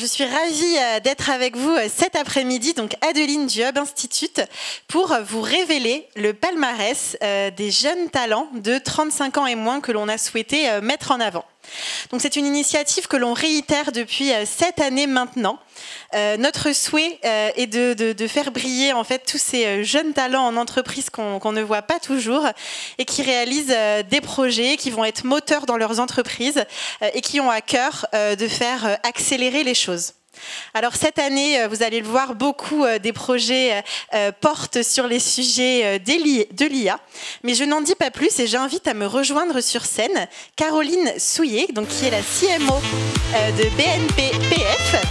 je suis ravie d'être avec vous cet après-midi, donc Adeline du Hub Institute, pour vous révéler le palmarès des jeunes talents de 35 ans et moins que l'on a souhaité mettre en avant. Donc c'est une initiative que l'on réitère depuis 7 années maintenant. Notre souhait est de faire briller en fait tous ces jeunes talents en entreprise qu'on ne voit pas toujours et qui réalisent des projets qui vont être moteurs dans leurs entreprises et qui ont à cœur de faire accélérer les choses. Alors cette année, vous allez le voir, beaucoup des projets portent sur les sujets de l'IA, mais je n'en dis pas plus et j'invite à me rejoindre sur scène Caroline Souillet, donc, qui est la CMO de BNP PF.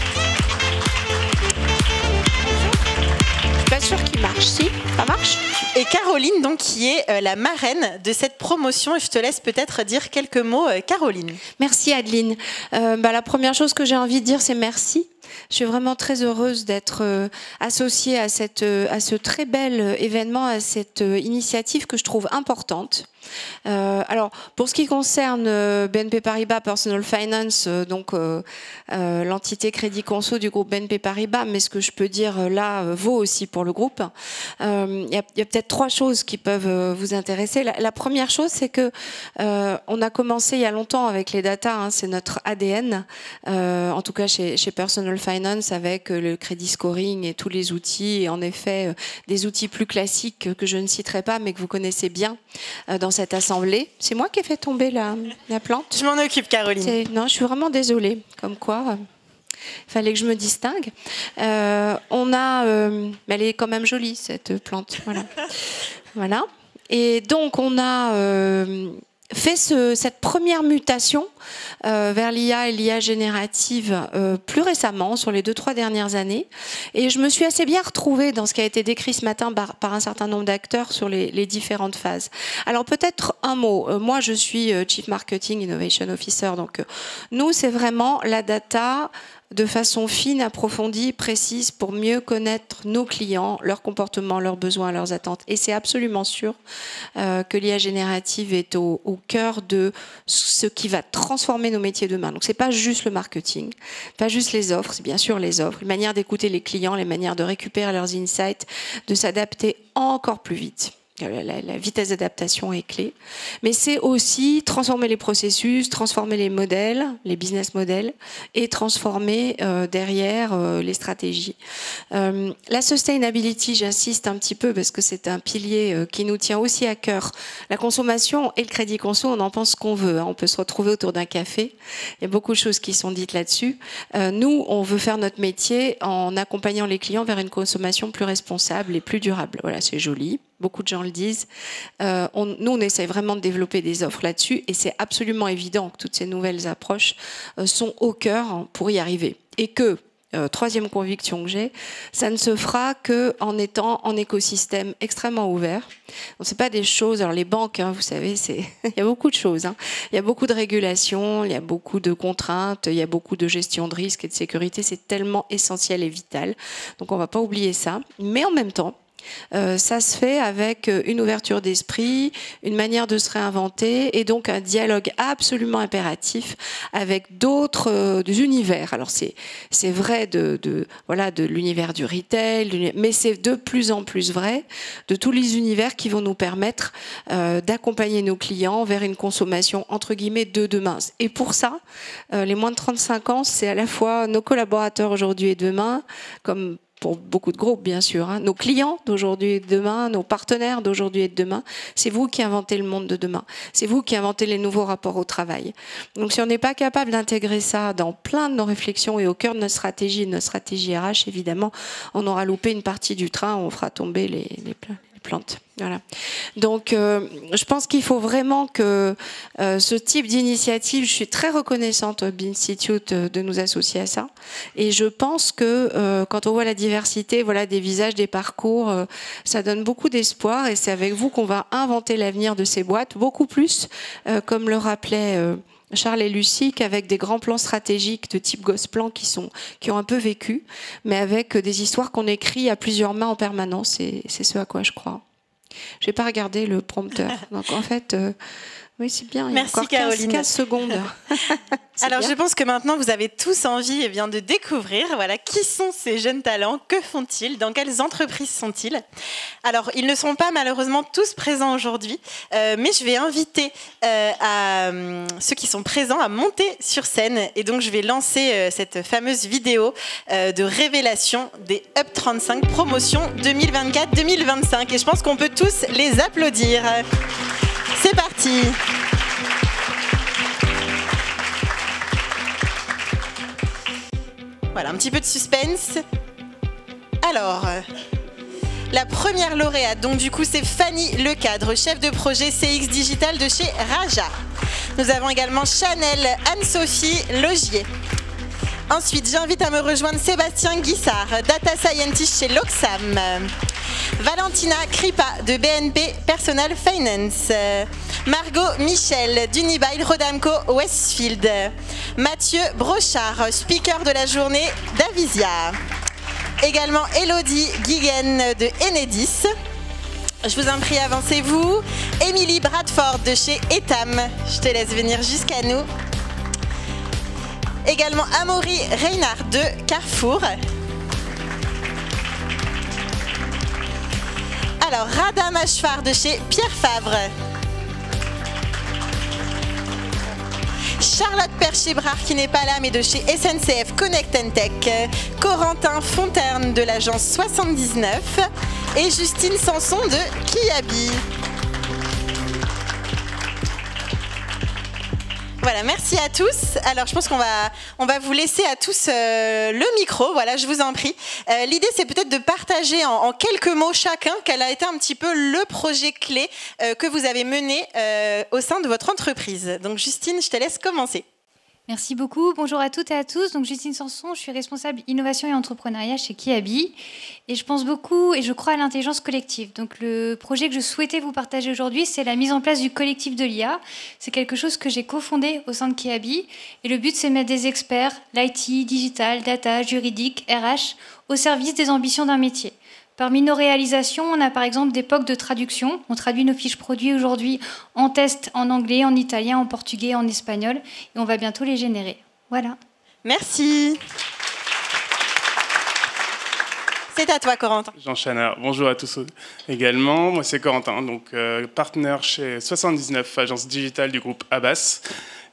Je suis pas sûre qu'il marche, si, ça marche. Et Caroline, donc, qui est la marraine de cette promotion. Et je te laisse peut-être dire quelques mots, Caroline. Merci Adeline. La première chose que j'ai envie de dire, c'est merci. Je suis vraiment très heureuse d'être associée à ce très bel événement, à cette initiative que je trouve importante. Alors, pour ce qui concerne BNP Paribas Personal Finance, l'entité Crédit Conso du groupe BNP Paribas, mais ce que je peux dire là vaut aussi pour le groupe. Il y a peut-être 3 choses qui peuvent vous intéresser. La première chose, c'est que on a commencé il y a longtemps avec les data, hein, c'est notre ADN, en tout cas chez Personal Finance, avec le crédit scoring et tous les outils, et en effet des outils plus classiques que je ne citerai pas, mais que vous connaissez bien dans cette assemblée. C'est moi qui ai fait tomber la plante. Je m'en occupe, Caroline. Non, je suis vraiment désolée. Comme quoi, il fallait que je me distingue. Mais elle est quand même jolie, cette plante. Voilà. Voilà. Et donc, on a fait cette première mutation vers l'IA et l'IA générative plus récemment, sur les 2-3 dernières années. Et je me suis assez bien retrouvée dans ce qui a été décrit ce matin par un certain nombre d'acteurs sur les différentes phases. Alors peut-être un mot. Moi, je suis Chief Marketing Innovation Officer. Donc nous, c'est vraiment la data de façon fine, approfondie, précise, pour mieux connaître nos clients, leurs comportements, leurs besoins, leurs attentes. Et c'est absolument sûr que l'IA générative est au cœur de ce qui va transformer nos métiers demain. Donc c'est pas juste le marketing, pas juste les offres, c'est bien sûr les offres, les manières d'écouter les clients, les manières de récupérer leurs insights, de s'adapter encore plus vite. La vitesse d'adaptation est clé. Mais c'est aussi transformer les processus, transformer les modèles, les business models, et transformer derrière les stratégies. La sustainability, j'insiste un petit peu parce que c'est un pilier qui nous tient aussi à cœur. La consommation et le crédit conso, on en pense ce qu'on veut. On peut se retrouver autour d'un café. Il y a beaucoup de choses qui sont dites là-dessus. Nous, on veut faire notre métier en accompagnant les clients vers une consommation plus responsable et plus durable. Voilà, c'est joli. Beaucoup de gens le disent. Nous, on essaie vraiment de développer des offres là-dessus et c'est absolument évident que toutes ces nouvelles approches sont au cœur pour y arriver. Et que, troisième conviction que j'ai, ça ne se fera qu'en étant en écosystème extrêmement ouvert. Donc, c'est pas des choses... Alors, les banques, hein, vous savez, il y a beaucoup de choses. Hein. Il y a beaucoup de régulations, il y a beaucoup de contraintes, il y a beaucoup de gestion de risque et de sécurité. C'est tellement essentiel et vital. Donc, on va pas oublier ça. Mais en même temps, ça se fait avec une ouverture d'esprit, une manière de se réinventer et donc un dialogue absolument impératif avec d'autres univers. Alors c'est vrai de l'univers du retail, mais c'est de plus en plus vrai de tous les univers qui vont nous permettre d'accompagner nos clients vers une consommation entre guillemets de demain. Et pour ça, les moins de 35 ans, c'est à la fois nos collaborateurs aujourd'hui et demain, comme pour beaucoup de groupes, bien sûr, hein. Nos clients d'aujourd'hui et de demain, nos partenaires d'aujourd'hui et de demain, c'est vous qui inventez le monde de demain. C'est vous qui inventez les nouveaux rapports au travail. Donc si on n'est pas capable d'intégrer ça dans plein de nos réflexions et au cœur de notre stratégie RH, évidemment, on aura loupé une partie du train, on fera tomber les plantes. Voilà. Donc, je pense qu'il faut vraiment que ce type d'initiative, je suis très reconnaissante au BINstitute de nous associer à ça. Et je pense que quand on voit la diversité, voilà, des visages, des parcours, ça donne beaucoup d'espoir. Et c'est avec vous qu'on va inventer l'avenir de ces boîtes, beaucoup plus, comme le rappelait Charles et Lucie, qu'avec des grands plans stratégiques de type Gosplan qui ont un peu vécu, mais avec des histoires qu'on écrit à plusieurs mains en permanence. Et c'est ce à quoi je crois. Je n'ai pas regardé le prompteur. Donc en fait, Oui, c'est bien. Il y a Merci encore 15, Caroline. 15 secondes. Alors bien. je pense que maintenant vous avez tous envie de découvrir qui sont ces jeunes talents, que font-ils, dans quelles entreprises sont-ils. Alors ils ne sont pas malheureusement tous présents aujourd'hui, mais je vais inviter ceux qui sont présents à monter sur scène et donc je vais lancer cette fameuse vidéo de révélation des Up 35 promotion 2024-2025 et je pense qu'on peut tous les applaudir. C'est parti. Voilà, un petit peu de suspense. Alors, la première lauréate, donc du coup, c'est Fanny Lecadre, chef de projet CX Digital de chez Raja. Nous avons également Chanel Anne-Sophie Logier. Ensuite, j'invite à me rejoindre Sébastien Guissard, Data Scientist chez Loxam. Valentina Kripa de BNP Personal Finance. Margot Michel d'Unibail Rodamco Westfield. Mathieu Brochard, speaker de la journée d'Avisia. Également Elodie Guiguen de Enedis. Je vous en prie, avancez-vous. Émilie Bradford de chez Etam. Je te laisse venir jusqu'à nous. Également Amaury Reynard de Carrefour. Alors, Rada Machfar de chez Pierre Fabre. Charlotte Percher-Brard qui n'est pas là mais de chez SNCF Connect & Tech. Corentin Fontaine de l'agence 79 et Justine Sanson de Kiabi. Voilà, merci à tous. Alors, je pense qu'on va vous laisser à tous le micro. Voilà, je vous en prie. L'idée, c'est peut-être de partager en quelques mots chacun quel a été un petit peu le projet clé que vous avez mené au sein de votre entreprise. Donc, Justine, je te laisse commencer. Merci beaucoup. Bonjour à toutes et à tous. Donc, Justine Sanson, je suis responsable innovation et entrepreneuriat chez Kiabi. Et je pense beaucoup et je crois à l'intelligence collective. Donc, le projet que je souhaitais vous partager aujourd'hui, c'est la mise en place du collectif de l'IA. C'est quelque chose que j'ai cofondé au sein de Kiabi. Et le but, c'est de mettre des experts, l'IT, digital, data, juridique, RH, au service des ambitions d'un métier. Parmi nos réalisations, on a par exemple des POC de traduction. On traduit nos fiches produits aujourd'hui en test en anglais, en italien, en portugais, en espagnol. Et on va bientôt les générer. Voilà. Merci. C'est à toi, Corentin. Jean Chanard. Bonjour à tous également. Moi, c'est Corentin, donc partenaire chez 79, agence digitale du groupe Abbas.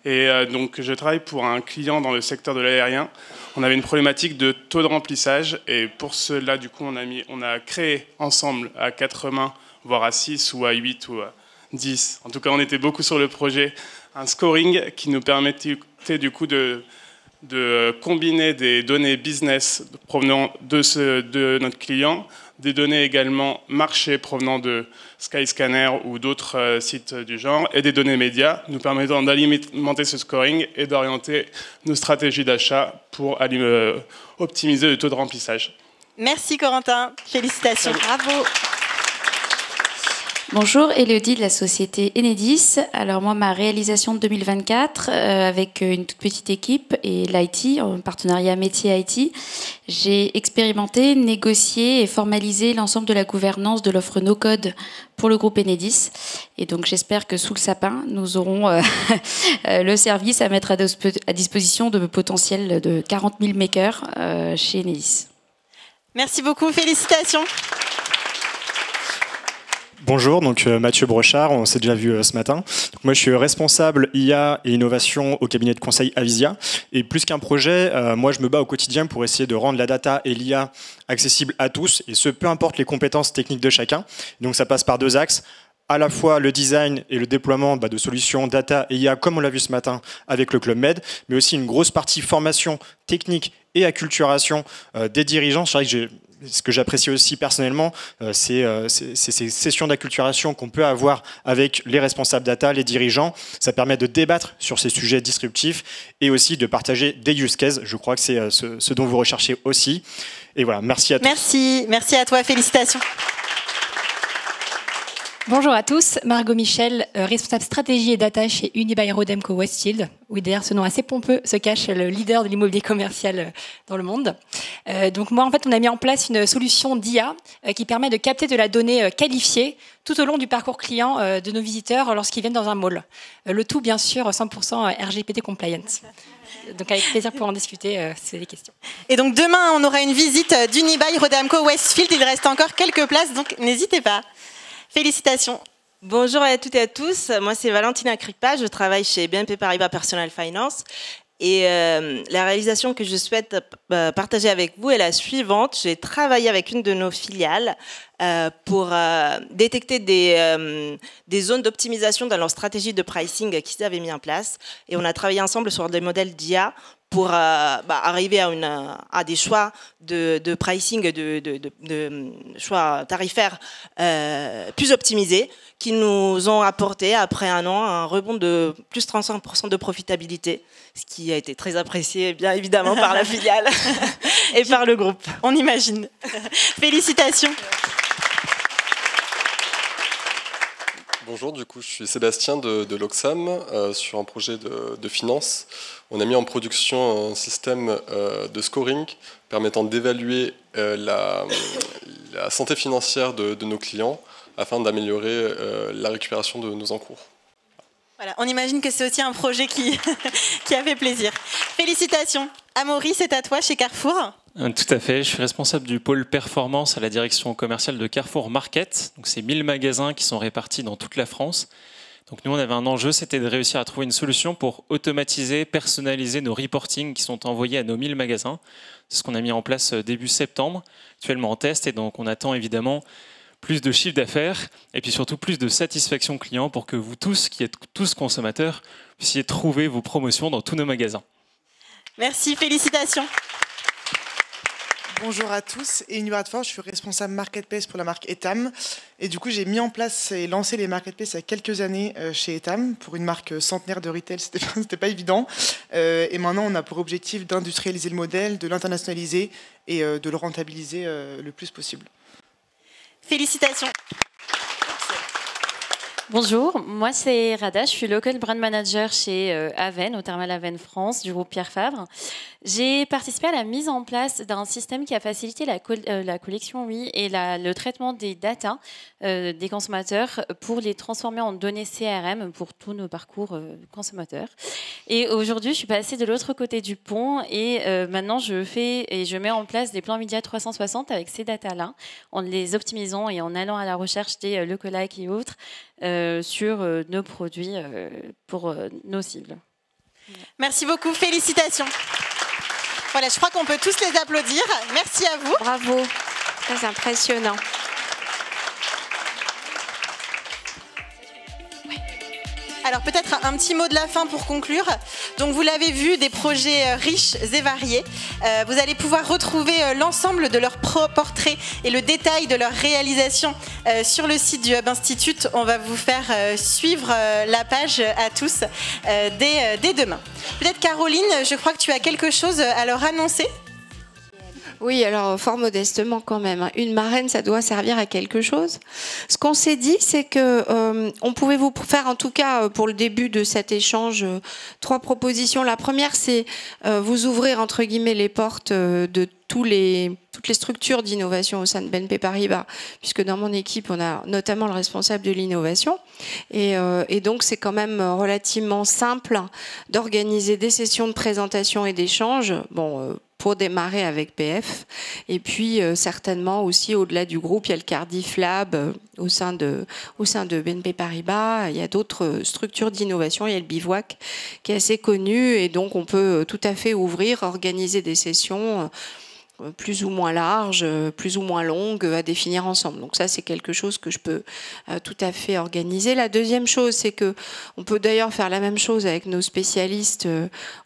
Et donc, je travaille pour un client dans le secteur de l'aérien. On avait une problématique de taux de remplissage. Et pour cela, du coup, on a créé ensemble à 4 mains, voire à 6 ou à 8 ou à 10. En tout cas, on était beaucoup sur le projet. Un scoring qui nous permettait du coup de combiner des données business provenant de notre client, des données également marché provenant de Skyscanner ou d'autres sites du genre, et des données médias, nous permettant d'alimenter ce scoring et d'orienter nos stratégies d'achat pour optimiser le taux de remplissage. Merci Corentin, félicitations. Bravo. Bonjour, Elodie de la société Enedis. Alors moi, ma réalisation de 2024, avec une toute petite équipe et l'IT, en partenariat métier IT, j'ai expérimenté, négocié et formalisé l'ensemble de la gouvernance de l'offre no-code pour le groupe Enedis. Et donc j'espère que sous le sapin, nous aurons le service à mettre à disposition de potentiel de 40 000 makers chez Enedis. Merci beaucoup, félicitations. Bonjour, donc Mathieu Brochard, on s'est déjà vu ce matin. Donc, moi, je suis responsable IA et innovation au cabinet de conseil Avisia. Et plus qu'un projet, moi, je me bats au quotidien pour essayer de rendre la data et l'IA accessibles à tous, et ce, peu importe les compétences techniques de chacun. Donc, ça passe par deux axes. À la fois le design et le déploiement de solutions data et IA, comme on l'a vu ce matin avec le Club Med, mais aussi une grosse partie formation technique et acculturation des dirigeants. C'est vrai que ce que j'apprécie aussi personnellement, c'est ces sessions d'acculturation qu'on peut avoir avec les responsables data, les dirigeants. Ça permet de débattre sur ces sujets disruptifs et aussi de partager des use cases. Je crois que c'est ce dont vous recherchez aussi. Et voilà, merci à tous. Merci à toi, félicitations. Bonjour à tous, Margot Michel, responsable stratégie et data chez Unibail Rodamco Westfield, où derrière ce nom assez pompeux se cache le leader de l'immobilier commercial dans le monde. Donc moi, en fait, on a mis en place une solution d'IA qui permet de capter de la donnée qualifiée tout au long du parcours client de nos visiteurs lorsqu'ils viennent dans un mall. Le tout, bien sûr, 100% RGPD compliant. Donc avec plaisir pour en discuter, si vous avez des questions. Et donc demain, on aura une visite d'Unibail Rodamco Westfield. Il reste encore quelques places, donc n'hésitez pas. Félicitations. Bonjour à toutes et à tous, moi c'est Valentina Kripa, je travaille chez BNP Paribas Personal Finance et la réalisation que je souhaite partager avec vous est la suivante. J'ai travaillé avec une de nos filiales pour détecter des zones d'optimisation dans leur stratégie de pricing qu'ils avaient mis en place et on a travaillé ensemble sur des modèles d'IA pour arriver à des choix de pricing, de choix tarifaires plus optimisés qui nous ont apporté, après un an, un rebond de plus 35% de profitabilité, ce qui a été très apprécié, bien évidemment, par la filiale et par le groupe. On imagine. Félicitations. Bonjour, du coup, je suis Sébastien de l'Oxam sur un projet de finance. On a mis en production un système de scoring permettant d'évaluer la santé financière de nos clients afin d'améliorer la récupération de nos encours. Voilà, on imagine que c'est aussi un projet qui a fait plaisir. Félicitations. Amaury, c'est à toi chez Carrefour. Tout à fait, je suis responsable du pôle performance à la direction commerciale de Carrefour Market. Donc c'est 1000 magasins qui sont répartis dans toute la France. Donc nous, on avait un enjeu, c'était de réussir à trouver une solution pour automatiser, personnaliser nos reportings qui sont envoyés à nos 1000 magasins. C'est ce qu'on a mis en place début septembre, actuellement en test. Et donc on attend évidemment plus de chiffre d'affaires et puis surtout plus de satisfaction client pour que vous tous, qui êtes tous consommateurs, puissiez trouver vos promotions dans tous nos magasins. Merci, félicitations. Bonjour à tous, Émilie Bradford, je suis responsable Marketplace pour la marque Etam. Et du coup, j'ai mis en place et lancé les Marketplaces il y a quelques années chez Etam. Pour une marque centenaire de retail, c'était pas évident. Et maintenant, on a pour objectif d'industrialiser le modèle, de l'internationaliser et de le rentabiliser le plus possible. Félicitations. Bonjour, moi c'est Rada, je suis Local Brand Manager chez Aven, au Thermal Aven France, du groupe Pierre Fabre. J'ai participé à la mise en place d'un système qui a facilité la collection et le traitement des data des consommateurs pour les transformer en données CRM pour tous nos parcours consommateurs. Et aujourd'hui, je suis passée de l'autre côté du pont et maintenant je mets en place des plans médias 360 avec ces datas-là, en les optimisant et en allant à la recherche des lookalikes et autres sur nos produits pour nos cibles. Merci beaucoup, félicitations. Voilà, je crois qu'on peut tous les applaudir. Merci à vous. Bravo, très impressionnant. Alors peut-être un petit mot de la fin pour conclure. Donc vous l'avez vu, des projets riches et variés. Vous allez pouvoir retrouver l'ensemble de leurs portraits et le détail de leur réalisation sur le site du Hub Institute. On va vous faire suivre la page à tous dès demain. Peut-être Caroline, je crois que tu as quelque chose à leur annoncer. Oui, alors fort modestement quand même. Une marraine, ça doit servir à quelque chose. Ce qu'on s'est dit, c'est que on pouvait vous faire, en tout cas pour le début de cet échange, 3 propositions. La première, c'est vous ouvrir entre guillemets les portes de toutes les structures d'innovation au sein de BNP Paribas, puisque dans mon équipe, on a notamment le responsable de l'innovation. Et donc, c'est quand même relativement simple d'organiser des sessions de présentation et d'échange. Pour démarrer avec PF. Et puis, certainement aussi, au-delà du groupe, il y a le Cardiff Lab au sein de BNP Paribas. Il y a d'autres structures d'innovation. Il y a le Bivouac qui est assez connu. Et donc, on peut tout à fait ouvrir, organiser des sessions plus ou moins larges, plus ou moins longues à définir ensemble. Donc ça, c'est quelque chose que je peux tout à fait organiser. La deuxième chose, c'est que on peut d'ailleurs faire la même chose avec nos spécialistes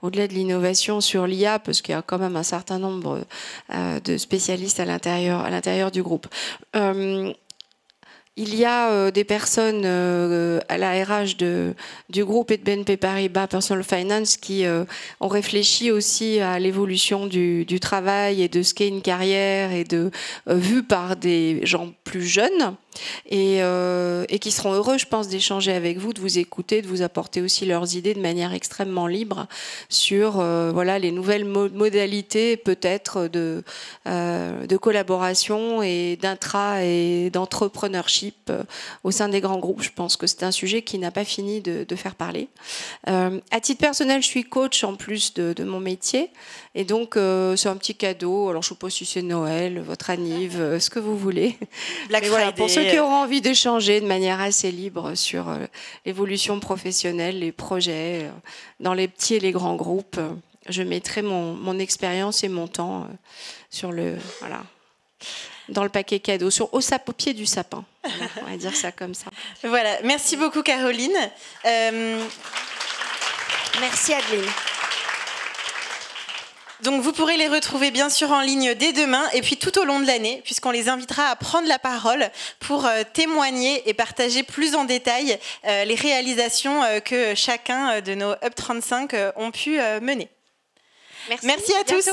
au-delà de l'innovation sur l'IA, parce qu'il y a quand même un certain nombre de spécialistes à l'intérieur du groupe. Il y a des personnes à la RH du groupe et de BNP Paribas Personal Finance qui ont réfléchi aussi à l'évolution du travail et de ce qu'est une carrière et vue par des gens plus jeunes. et qui seront heureux, je pense, d'échanger avec vous, de vous écouter, de vous apporter aussi leurs idées de manière extrêmement libre sur voilà, les nouvelles modalités peut-être de collaboration et d'intra et d'entrepreneurship au sein des grands groupes. Je pense que c'est un sujet qui n'a pas fini de faire parler. À titre personnel, je suis coach en plus de mon métier, et donc c'est un petit cadeau. Alors je ne sais pas si c'est Noël, votre anniv, ce que vous voulez. Black voilà, Friday. pour ceux qui auront envie d'échanger de manière assez libre sur l'évolution professionnelle, les projets dans les petits et les grands groupes, je mettrai mon expérience et mon temps sur dans le paquet cadeau, au pied du sapin. On va dire ça comme ça. Voilà, merci beaucoup Caroline. Merci Adeline. Donc vous pourrez les retrouver bien sûr en ligne dès demain et puis tout au long de l'année, puisqu'on les invitera à prendre la parole pour témoigner et partager plus en détail les réalisations que chacun de nos Up 35 ont pu mener. Merci à tous.